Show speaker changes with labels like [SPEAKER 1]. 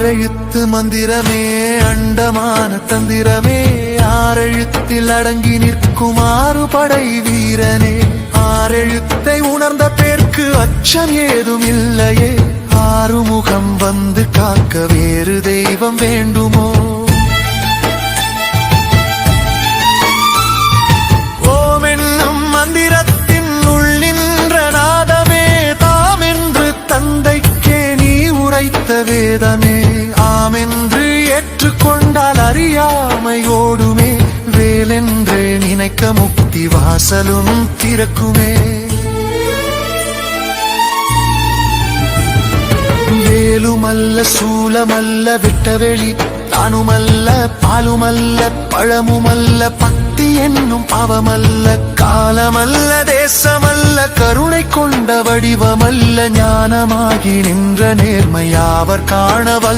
[SPEAKER 1] ஆறெழுத்து மந்திரமே அண்டமான தந்திரமே ஆறெழுத்தில் அடங்கி நிற்கும் ஆறுபடை வீரனே ஆறெழுத்தை உணர்ந்த பேர்க்கு அச்சம் ஏதும் இல்லையே ஆறுமுகம் வந்து காக்க வேறு தெய்வம் வேண்டுமோ ஓம் என்னும் மந்திரத்தின் உள் நின்ற நாதமே தாமென்று தந்தைக்கே நீ உரைத்த வேதமே ஆமென்று ஏற்றுக்கொண்டால் அறியாமை ஓடுமே வேலென்றே நினைக்க முக்தி வாசலும் திறக்குமே வேலுமல்ல சூலமல்ல விட்டவெளி தானுமல்ல பாலுமல்ல பழமுமல்ல பக்தி என்னும் பாவமல்ல காலமல்ல தேசமல்ல கருணை கொண்ட வடிவமல்ல ஞானமாகி நின்ற நேர்மையாவர் காணவல்ல